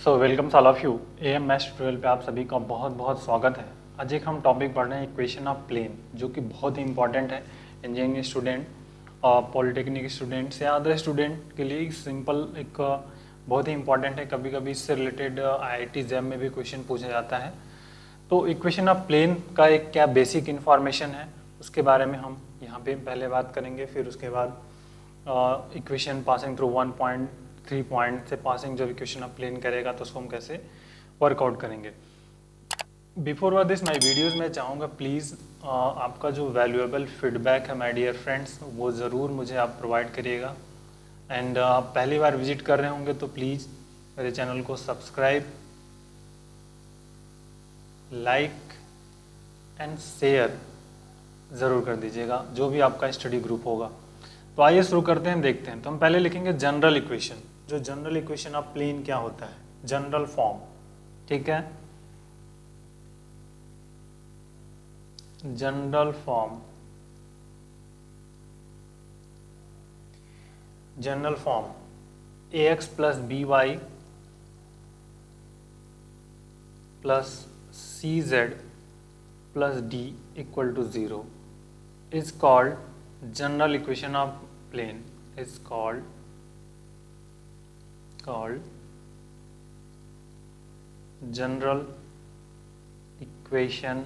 So welcome all of you am maths tutorial पे आप सभी का बहुत बहुत स्वागत है। आज एक हम टॉपिक पढ़ रहे हैं इक्वेशन ऑफ प्लेन, जो कि बहुत ही इंपॉर्टेंट है इंजीनियरिंग स्टूडेंट और पॉलिटेक्निक स्टूडेंट्स या अदर स्टूडेंट के लिए। एक सिंपल एक बहुत ही इंपॉर्टेंट है। कभी कभी इससे रिलेटेड आईआईटी जैम में भी क्वेश्चन पूछा जाता है। तो इक्वेशन ऑफ प्लेन का एक क्या बेसिक इन्फॉर्मेशन है उसके बारे में हम यहाँ पे पहले बात करेंगे। फिर उसके बाद इक्वेशन पासिंग थ्रू 1.3 पॉइंट से पासिंग जब इक्वेशन ऑफ प्लेन करेगा तो उसको हम कैसे वर्कआउट करेंगे। बिफोर दिस माय वीडियोस मैं चाहूँगा प्लीज़ आपका जो वैल्यूएबल फीडबैक है माय डियर फ्रेंड्स वो ज़रूर मुझे आप प्रोवाइड करिएगा। एंड आप पहली बार विजिट कर रहे होंगे तो प्लीज़ मेरे चैनल को सब्सक्राइब, लाइक एंड शेयर ज़रूर कर दीजिएगा जो भी आपका स्टडी ग्रुप होगा। तो आइए शुरू करते हैं, देखते हैं। तो हम पहले लिखेंगे जनरल इक्वेशन। जो जनरल इक्वेशन ऑफ प्लेन क्या होता है, जनरल फॉर्म, ठीक है। General form, general form ax plus B Y plus C Z plus D equal to 0 is called general equation of plane, is called general equation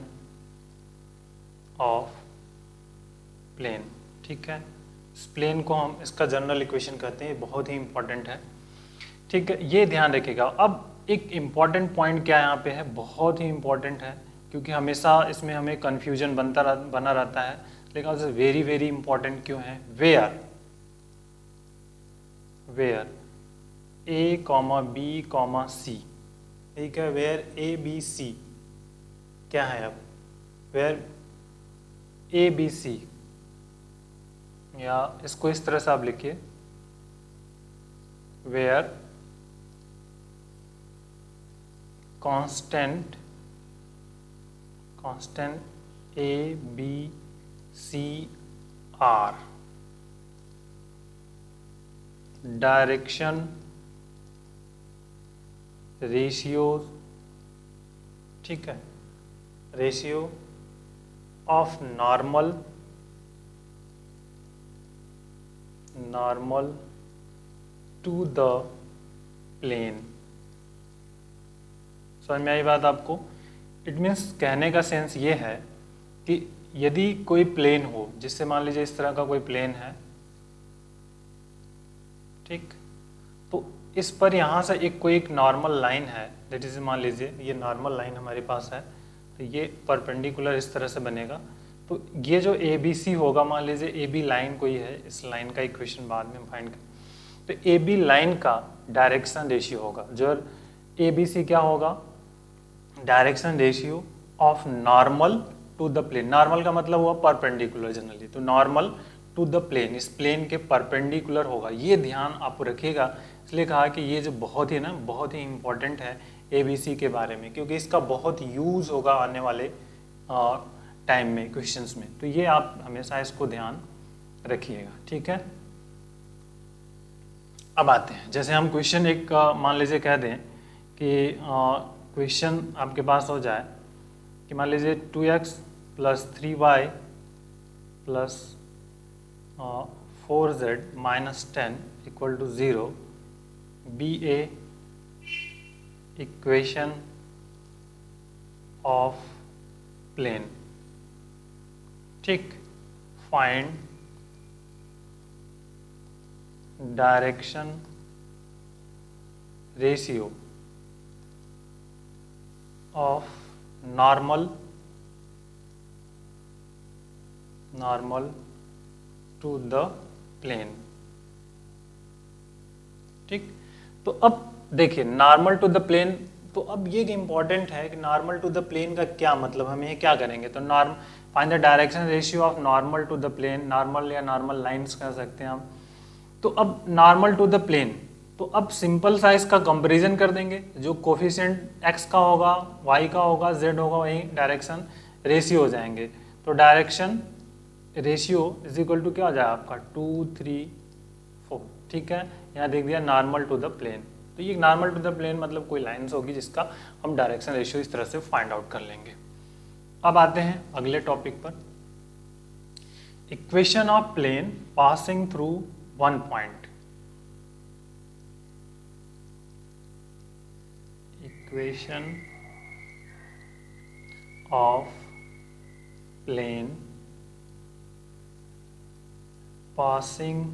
of plane, ठीक है। इस plane को हम इसका जनरल इक्वेशन कहते हैं, बहुत ही इंपॉर्टेंट है, ठीक है। ये ध्यान रखिएगा। अब एक इम्पॉर्टेंट पॉइंट क्या यहाँ पे है, बहुत ही इम्पॉर्टेंट है, क्योंकि हमेशा इसमें हमें कन्फ्यूजन बना रहता है, लेकिन वेरी वेरी इंपॉर्टेंट क्यों है। Where A comma B comma C, ठीक है। वेयर ए बी सी क्या है, अब वेयर ए बी सी, या इसको इस तरह से आप लिखिए, where constant A B C are, direction ratios, ठीक है, ratio of normal to the plane. समझ में आई बात आपको। इट मीन्स कहने का सेंस ये है कि यदि कोई प्लेन हो, जिससे मान लीजिए इस तरह का कोई प्लेन है, ठीक, तो इस पर यहाँ से एक नॉर्मल लाइन है, दैट इज मान लीजिए ये नॉर्मल लाइन हमारे पास है, तो ये परपेंडिकुलर इस तरह से बनेगा। तो ये जो ए बी सी होगा, मान लीजिए ए बी लाइन कोई है, इस लाइन का इक्वेशन बाद में फाइंड करें, तो ए बी लाइन का डायरेक्शन रेशियो होगा। जो ए बी सी क्या होगा, direction ratio of normal to the plane. Normal का मतलब हुआ परपेंडिकुलर जनरली, तो नॉर्मल टू द प्लेन, इस प्लेन के परपेंडिकुलर होगा। ये ध्यान आप रखिएगा, इसलिए कहा कि ये जो बहुत ही इंपॉर्टेंट है एबीसी के बारे में, क्योंकि इसका बहुत यूज होगा आने वाले टाइम में क्वेश्चंस में। तो ये आप हमेशा इसको ध्यान रखिएगा, ठीक है। अब आते हैं, जैसे हम क्वेश्चन एक मान लीजिए कह दें कि क्वेश्चन आपके पास हो जाए कि मान लीजिए 2x plus 3y plus 4z minus 10 equal to 0 be a equation of plane, ठीक। Find direction ratio of normal to the plane, ठीक। तो अब देखिए नॉर्मल टू द प्लेन, तो अब ये इंपॉर्टेंट है कि नॉर्मल टू द प्लेन का क्या मतलब, हम ये क्या करेंगे। तो find the direction ratio of normal to the plane, normal या नॉर्मल लाइंस कह सकते हैं हम। तो अब नॉर्मल टू द प्लेन, तो अब सिंपल सा इसका कंपैरिजन कर देंगे, जो कोफिशिएंट x का होगा, y का होगा, z होगा, वही डायरेक्शन रेशियो हो जाएंगे। तो direction ratio is equal to क्या हो जाएगा आपका 2, 3, 4, ठीक है। यहाँ देख दिया नॉर्मल टू द प्लेन, तो ये नॉर्मल टू द प्लेन मतलब कोई लाइन्स होगी जिसका हम डायरेक्शन रेशियो इस तरह से फाइंड आउट कर लेंगे। अब आते हैं अगले टॉपिक पर, equation of plane passing through one point. Equation of plane passing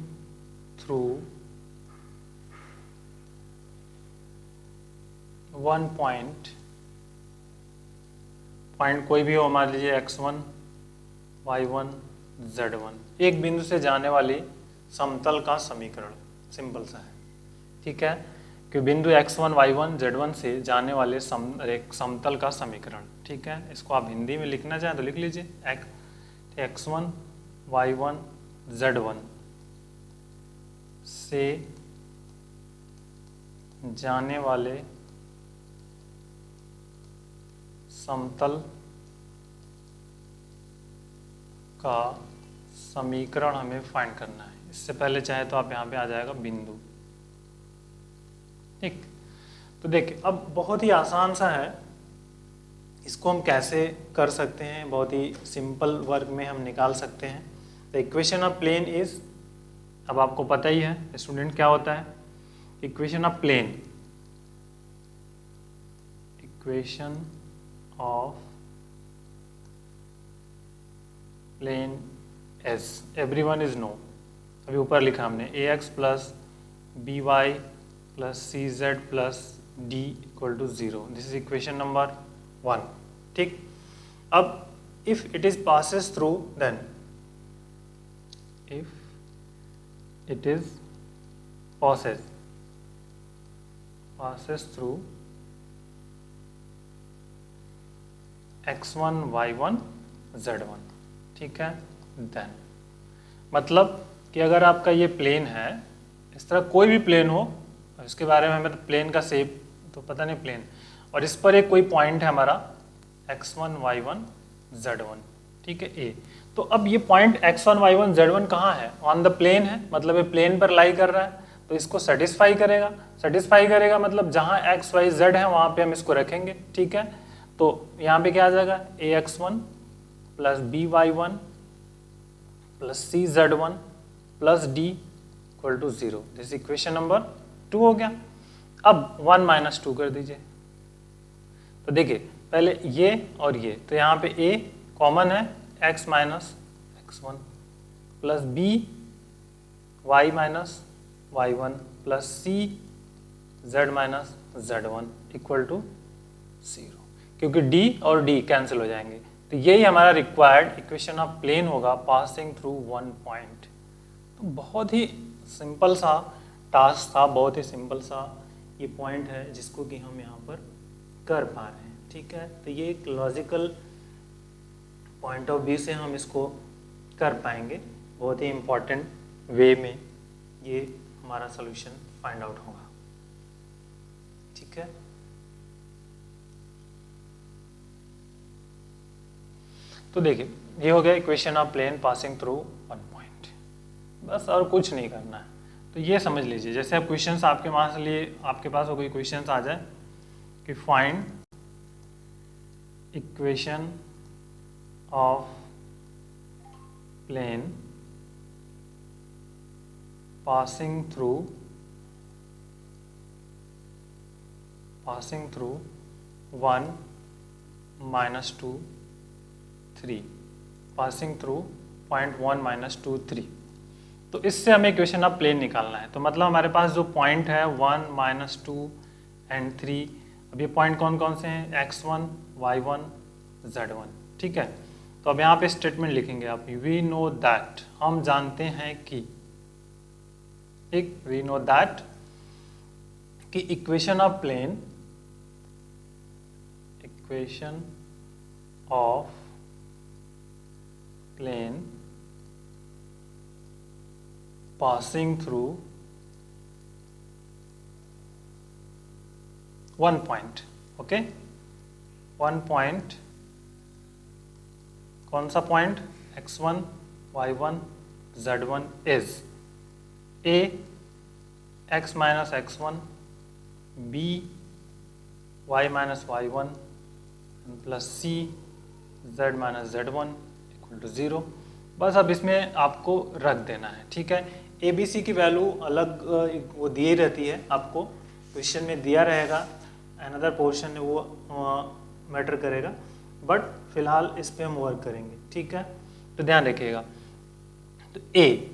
through one point, point कोई भी हो, मान लीजिए x1, y1, z1, एक बिंदु से जाने वाली समतल का समीकरण, सिंपल सा है, ठीक है, कि बिंदु x1, y1, z1 से जाने वाले समतल का समीकरण, ठीक है। इसको आप हिंदी में लिखना चाहें तो लिख लीजिए, x1, y1, z1 से जाने वाले समतल का समीकरण हमें फाइंड करना है। इससे पहले चाहे तो आप यहाँ पे आ जाएगा बिंदु, ठीक। तो देखिए अब बहुत ही आसान सा है, इसको हम कैसे कर सकते हैं, बहुत ही सिंपल वर्क में हम निकाल सकते हैं। The equation of plane is, अब आपको पता ही है स्टूडेंट क्या होता है, equation of plane, equation of plane as, everyone is know, अभी ऊपर लिखा हमने ax plus B Y plus C Z plus D equal to 0, this is equation number 1, ठीक। अब if it is passes through, then if it is passes through x1, y1, z1, ठीक है। Then मतलब कि अगर आपका ये प्लेन है, इस तरह कोई भी प्लेन हो, इसके बारे में हमें तो प्लेन का शेप तो पता नहीं, प्लेन, और इस पर एक कोई पॉइंट है हमारा x1, y1, z1, ठीक है, ए। तो अब ये पॉइंट x1, y1, z1 कहाँ है, ऑन द प्लेन है, मतलब ये प्लेन पर लाई कर रहा है, तो इसको सेटिस्फाई करेगा मतलब जहाँ x, y, z है वहाँ पे हम इसको रखेंगे, ठीक है। तो यहाँ पे क्या आ जाएगा, ax1 plus by1 plus cz1 plus d equal to 0, this equation number 2 हो गया। अब 1 माइनस 2 कर दीजिए, तो देखिए पहले ये और ये, तो यहाँ पे a कॉमन है, x minus x1 plus b y minus y1 plus c z minus z1 equal to 0, क्योंकि d और d कैंसिल हो जाएंगे। तो यही हमारा रिक्वायर्ड इक्वेशन ऑफ प्लेन होगा पासिंग थ्रू वन पॉइंट। तो बहुत ही सिंपल सा टास्क था, बहुत ही सिंपल सा ये पॉइंट है जिसको कि हम यहाँ पर कर पा रहे हैं, ठीक है। तो ये एक लॉजिकल पॉइंट ऑफ व्यू से हम इसको कर पाएंगे, बहुत ही इम्पोर्टेंट वे में ये हमारा सॉल्यूशन फाइंड आउट होगा, ठीक है। तो देखिए ये हो गया equation of plane passing through one point, बस और कुछ नहीं करना है। तो ये समझ लीजिए, जैसे अब क्वेश्चंस आपके आपके पास हो कोई क्वेश्चंस आ जाए कि find equation of plane passing through 1 minus 2 3, passing through point 1 minus 2 3, तो इससे हमें इक्वेशन ऑफ प्लेन निकालना है। तो मतलब हमारे पास जो पॉइंट है 1 माइनस 2 एंड 3, अब ये पॉइंट कौन कौन से हैं, x1, y1, z1, ठीक है। तो अब यहाँ पे स्टेटमेंट लिखेंगे आप, वी नो दैट, हम जानते हैं कि, ठीक, वी नो दैट कि equation of plane, equation of plane passing through one point, okay, one point, कौन सा point, x1, y1, z1 is a x minus x1 B Y minus Y one plus C Z minus Z one equal to 0। बस अब इसमें आपको रख देना है, ठीक है। ए बी सी की वैल्यू अलग वो दी रहती है, आपको क्वेश्चन में दिया रहेगा, अनदर पोर्शन में वो मैटर करेगा, बट फिलहाल इस पे हम वर्क करेंगे, ठीक है। तो ध्यान रखिएगा, तो A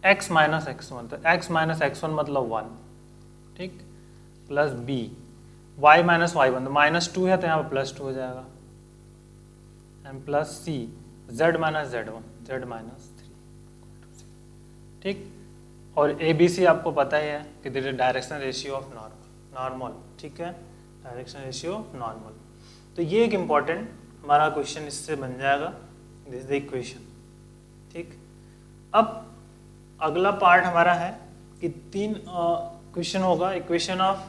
x minus X one, तो x माइनस एक्स वन मतलब 1, ठीक, plus B y minus Y one, तो -2 है तो यहाँ पर +2 हो जाएगा, and plus C z minus Z one, z minus 3, ठीक। और ए बी सी आपको पता ही है कि this is direction ratio of normal, ठीक है, डायरेक्शन रेशियो नॉर्मल। तो ये एक इम्पॉर्टेंट हमारा क्वेश्चन इससे बन जाएगा, दिस इज द इक्वेशन, ठीक। अब अगला पार्ट हमारा है कि 3 क्वेश्चन होगा, इक्वेशन ऑफ,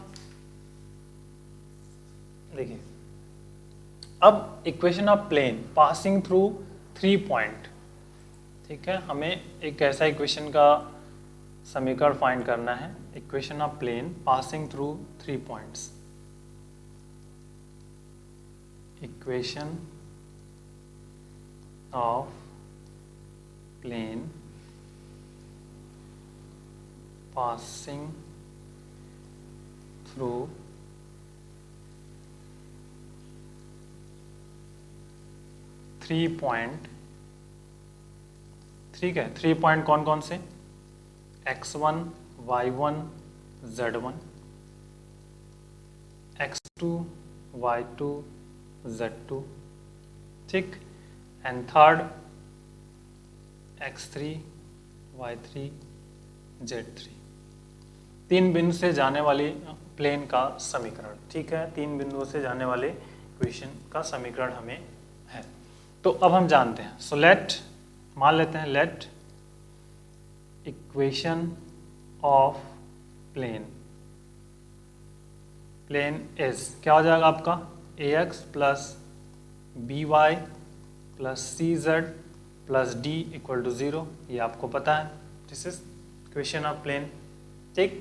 देखिए अब equation of plane passing through 3 point, ठीक है। हमें एक ऐसा इक्वेशन का समीकरण फाइंड करना है, equation of plane passing through 3 points, equation of plane passing through 3 point, ठीक है। 3 पॉइंट कौन कौन से, x1 y1 z1, x2 y2 z2, ठीक, and third x3 y3 z3। 3 बिंदु से जाने वाली प्लेन का समीकरण, ठीक है, 3 बिंदुओं से जाने वाले इक्वेशन का समीकरण हमें है। तो अब हम जानते हैं, सो लेट, मान लेते हैं, let equation of plane, plane is क्या हो जाएगा आपका, ax plus B Y plus C Z plus D equal to 0, ये आपको पता है, this is equation of plane, ठीक।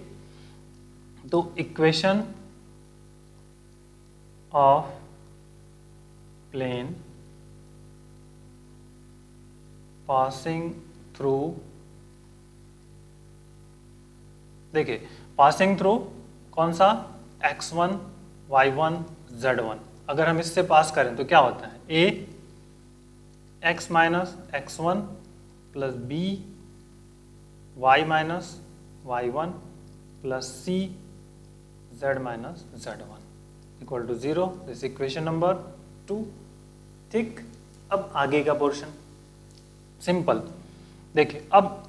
तो equation of plane passing through, देखिए पासिंग थ्रू कौन सा, x1 y1 z1, अगर हम इससे पास करें तो क्या होता है, a x minus x1 plus b y minus y1 plus c z minus z1 equal to 0, this equation number 2, ठीक। अब आगे का पोर्शन सिंपल, देखिए अब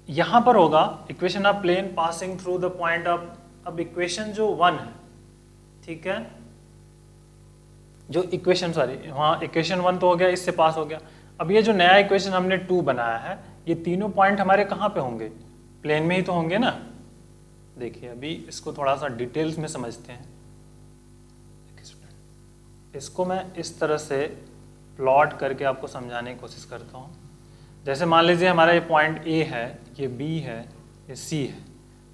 यहां पर होगा equation of plane passing through the point of, अब इक्वेशन जो 1 है, ठीक है, जो इक्वेशन, सॉरी वहां इक्वेशन 1 तो हो गया, इससे पास हो गया। अब ये जो नया इक्वेशन हमने 2 बनाया है, ये तीनों पॉइंट हमारे कहाँ पे होंगे, प्लेन में ही तो होंगे ना। देखिए अभी इसको थोड़ा सा डिटेल्स में समझते हैं, इसको मैं इस तरह से प्लॉट करके आपको समझाने की कोशिश करता हूँ। जैसे मान लीजिए हमारा ये पॉइंट A है, ये B है, ये C है,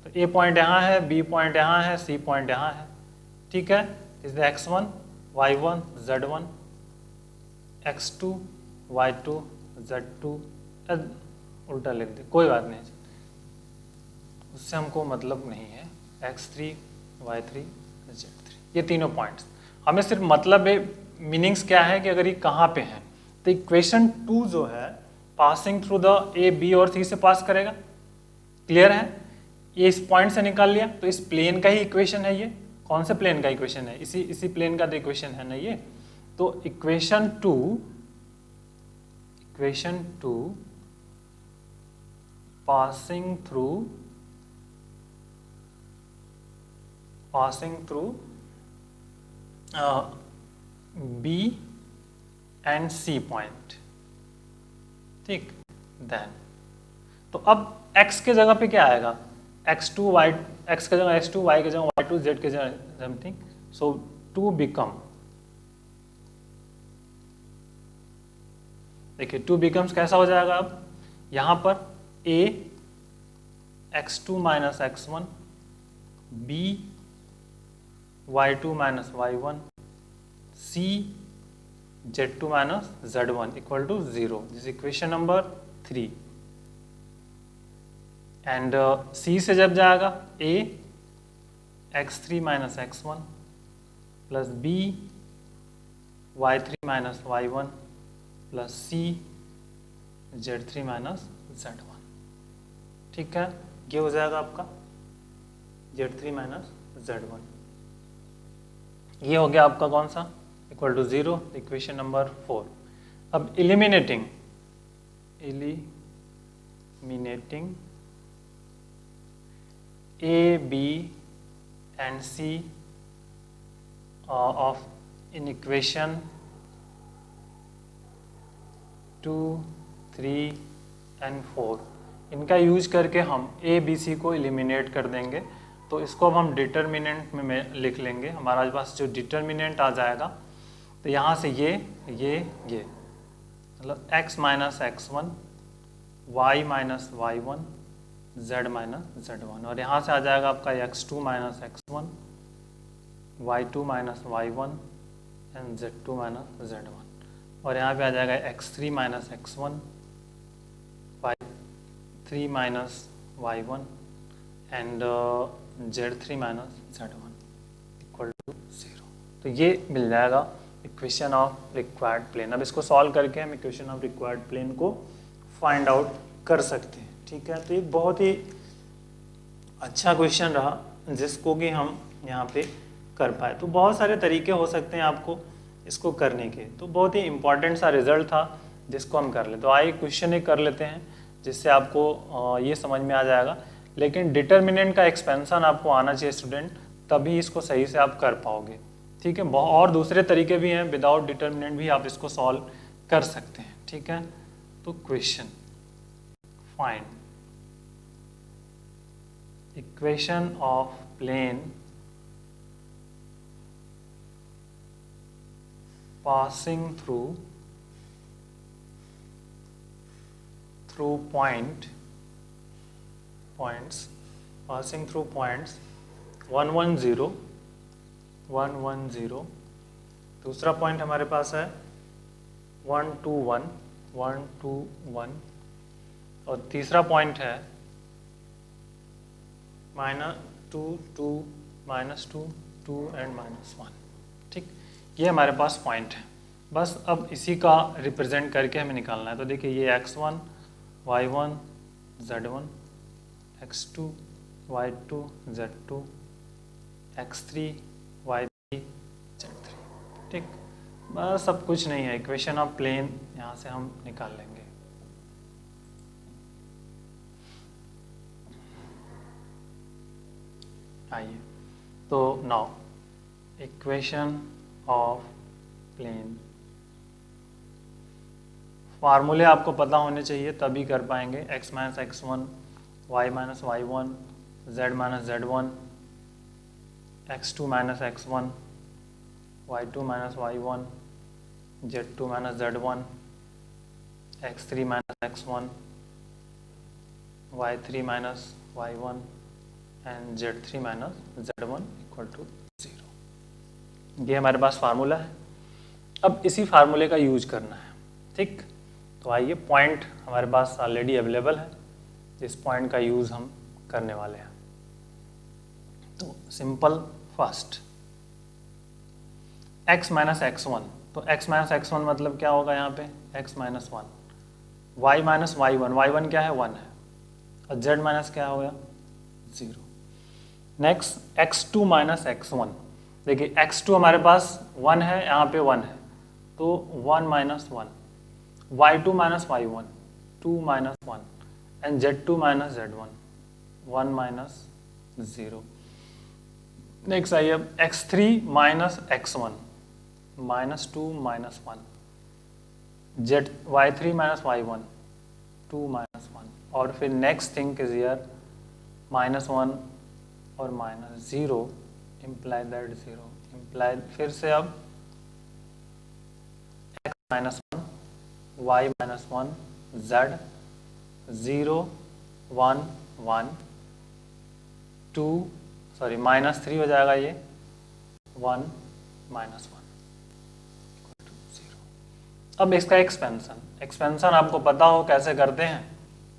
तो A पॉइंट यहाँ है, B पॉइंट यहाँ है, C पॉइंट यहाँ है, ठीक है। इस x1 y1 z1 x2 y2 z2, उल्टा लिख दे, कोई बात नहीं, उससे हमको मतलब नहीं है, x3 y3 z3, ये तीनों पॉइंट्स हमें सिर्फ मतलब है, मीनिंग्स क्या है कि अगर ये कहाँ पे हैं, तो इक्वेशन 2 जो है passing through the A B और सी से पास करेगा, क्लियर है। ये इस पॉइंट से निकाल लिया, तो इस प्लेन का ही इक्वेशन है, ये कौन से प्लेन का इक्वेशन है, इसी प्लेन का तो इक्वेशन है ना ये। तो equation 2 passing through B and C point, ठीक। देन तो अब x के जगह पे क्या आएगा, x2 y, x के जगह x2, y के जगह y2, z के जगह समथिंग, सो 2 बिकम, देखिए 2 बिकम्स कैसा हो जाएगा, अब यहाँ पर a x2 minus x1 B y2 minus y1, C z2 minus z1 equal to 0। This equation number 3। And C से जब जाएगा a x3 minus x1 plus B y3 minus y1 plus C z3 minus z1। ठीक है, ये हो जाएगा आपका z3 minus z1। ये हो गया आपका कौन सा, इक्वल टू 0, इक्वेशन नंबर 4। अब eliminating A B and C of in equation 2, 3 and 4, इनका यूज करके हम ए बी सी को एलिमिनेट कर देंगे। तो इसको अब हम डिटर्मिनेंट में लिख लेंगे। हमारे पास जो डिटर्मिनेंट आ जाएगा, तो यहाँ से ये मतलब x minus x1, y minus y1, z minus z1, और यहाँ से आ जाएगा आपका x2 minus x1, y2 minus y1 and z2 minus z1, और यहाँ पे आ जाएगा x3 minus x1, y3 minus y1 and z3 minus z1 equal to 0। तो ये मिल जाएगा इक्वेशन ऑफ रिक्वायर्ड प्लेन। अब इसको सॉल्व करके हम इक्वेशन ऑफ रिक्वायर्ड प्लेन को फाइंड आउट कर सकते हैं। ठीक है, तो एक बहुत ही अच्छा क्वेश्चन रहा जिसको कि हम यहाँ पे कर पाए। तो बहुत सारे तरीके हो सकते हैं आपको इसको करने के, तो बहुत ही इंपॉर्टेंट सा रिजल्ट था जिसको हम कर ले। तो आइए क्वेश्चन एक कर लेते हैं जिससे आपको ये समझ में आ जाएगा। लेकिन डिटर्मिनेंट का एक्सपेंशन आपको आना चाहिए स्टूडेंट, तभी इसको सही से आप कर पाओगे। ठीक है, और दूसरे तरीके भी हैं, विदाउट डिटर्मिनेंट भी आप इसको सॉल्व कर सकते हैं। ठीक है, तो question find equation of plane passing through points passing through points 1 1 0 1 1 0। दूसरा पॉइंट हमारे पास है 1 2 1 1 2 1, और तीसरा पॉइंट है -2 2 -2 2 एंड -1। ठीक, ये हमारे पास पॉइंट है। बस अब इसी का रिप्रेजेंट करके हमें निकालना है। तो देखिए ये x1 y1 z1, x2 y2 z2, x3 y3 z3। ठीक, बस सब कुछ नहीं है, इक्वेशन ऑफ प्लेन यहाँ से हम निकाल लेंगे। आइए, तो नाउ इक्वेशन ऑफ प्लेन, फार्मूले आपको पता होने चाहिए तभी कर पाएंगे। x minus x1, y minus y1, z minus z1, x2 minus x1, y2 minus y1, z2 minus z1, x3 minus x1, y3 minus y1 and z3 minus z1 equal to 0। ये हमारे पास फार्मूला है। अब इसी फार्मूले का use करना है। ठीक, तो आइए, पॉइंट हमारे पास ऑलरेडी अवेलेबल है, इस पॉइंट का यूज हम करने वाले हैं। तो simple first x minus x1, तो x माइनस x1 मतलब क्या होगा यहाँ पे x minus 1, y minus y1, y1 क्या है 1 है, और z माइनस क्या हो गया 0। नेक्स्ट x2 माइनस x1, देखिए x2 हमारे पास 1 है, यहाँ पे 1 है, तो 1 minus 1, y2 minus y1 2 minus 1 and z2 minus z1 1 minus 0। Next आइए अब x3 minus x1 minus 2 minus 1, y3 minus y1 2 minus 1, और फिर नेक्स्ट थिंग इज हियर -1 और -0 इम्प्लाई दैट 0 इम्प्लाई, फिर से अब x minus 1 y minus 1 z 0 1 1 2 sorry -3 हो जाएगा ये 1 - 1 0। अब इसका एक्सपेंशन आपको पता हो कैसे करते हैं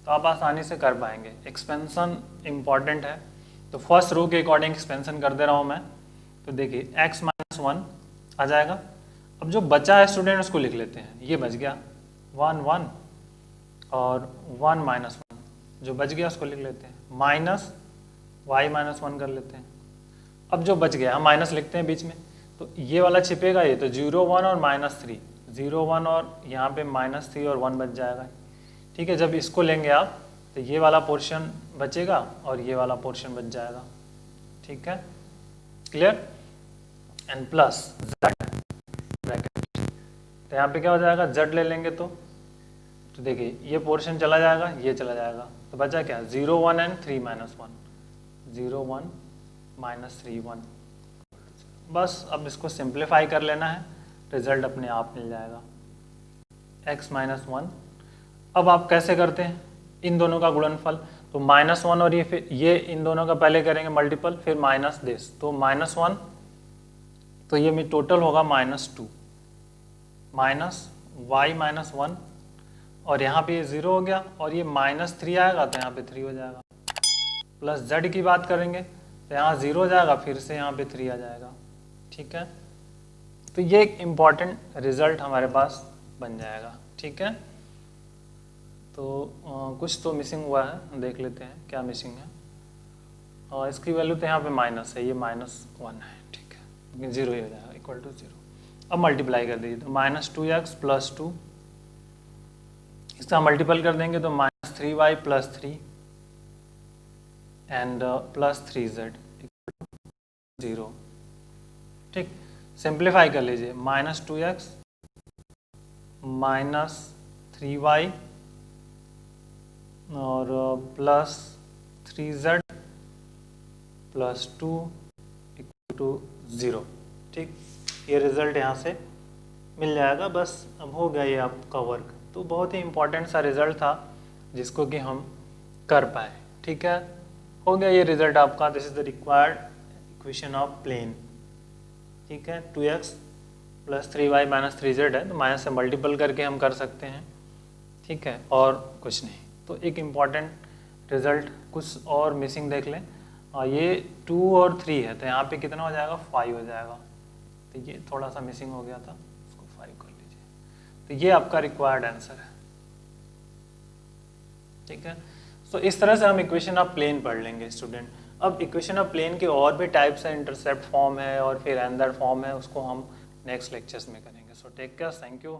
तो आप आसानी से कर पाएंगे। एक्सपेंशन इम्पॉर्टेंट है, तो फर्स्ट रो के अकॉर्डिंग एक्सपेंशन कर दे रहा हूँ मैं। तो देखिए x - 1 आ जाएगा। अब जो बचा है स्टूडेंट उसको लिख लेते हैं। ये बच गया 1 1 और 1 - 1 जो बच गया उसको लिख लेते हैं, माइनस y - 1 कर लेते हैं। अब जो बच गया हम माइनस लिखते हैं बीच में, तो ये वाला छिपेगा, ये तो 0 1 और -3, 0 1 और यहाँ पे -3 और 1 बच जाएगा। ठीक है, जब इसको लेंगे आप तो ये वाला पोर्शन बचेगा और ये वाला पोर्शन बच जाएगा। ठीक है, clear. And plus z bracket, तो यहाँ पे क्या हो जाएगा, z ले लेंगे तो देखिए ये पोर्शन चला जाएगा, ये चला जाएगा, तो बचा क्या 0 1 एंड 3 - 1, 0 1 -3 1। बस अब इसको सिंप्लीफाई कर लेना है, रिजल्ट अपने आप मिल जाएगा x - 1। अब आप कैसे करते हैं इन दोनों का गुणनफल, तो -1 और ये फिर ये इन दोनों का पहले करेंगे मल्टीपल, फिर माइनस दिस, तो -1 तो ये में टोटल होगा -2 माइनस y - 1 और यहाँ पे ये 0 हो गया और ये -3 आएगा तो यहाँ पे 3 हो जाएगा। प्लस z की बात करेंगे तो यहाँ 0 हो जाएगा, फिर से यहाँ पे 3 आ जाएगा। ठीक है, तो ये एक इम्पॉर्टेंट रिजल्ट हमारे पास बन जाएगा। ठीक है, तो कुछ तो मिसिंग हुआ है, देख लेते हैं क्या मिसिंग है। और इसकी वैल्यू तो यहाँ पे माइनस है, ये -1 है। ठीक है, 0 ही हो जाएगा, इक्वल टू 0। अब मल्टीप्लाई कर दीजिए, तो -2x + 2, इसका मल्टीपल कर देंगे तो -3y + 3 एंड +3z 0। ठीक, सिंप्लीफाई कर लीजिए, -2x -3y और +3z + 2 = 0। ठीक, ये रिजल्ट यहाँ से मिल जाएगा। बस अब हो गया ये आपका वर्क। तो बहुत ही इम्पोर्टेंट सा रिजल्ट था जिसको कि हम कर पाए। ठीक है, हो गया ये रिजल्ट आपका। This is the required equation of plane. ठीक है, 2x + 3y - 3z है, तो माइनस से मल्टीपल करके हम कर सकते हैं। ठीक है, और कुछ नहीं। तो एक इम्पॉर्टेंट रिजल्ट, कुछ और मिसिंग देख लें। ये 2 और 3 है, तो यहाँ पे कितना हो जाएगा, 5 हो जाएगा। तो ये थोड़ा सा मिसिंग हो गया था, उसको 5 कर लीजिए। तो ये आपका रिक्वायर्ड आंसर है। ठीक है, तो इस तरह से हम इक्वेशन ऑफ प्लेन पढ़ लेंगे स्टूडेंट। अब इक्वेशन ऑफ प्लेन के और भी टाइप्स हैं, इंटरसेप्ट फॉर्म है और फिर एंदर फॉर्म है, उसको हम नेक्स्ट लेक्चर्स में करेंगे। So take care, thank you.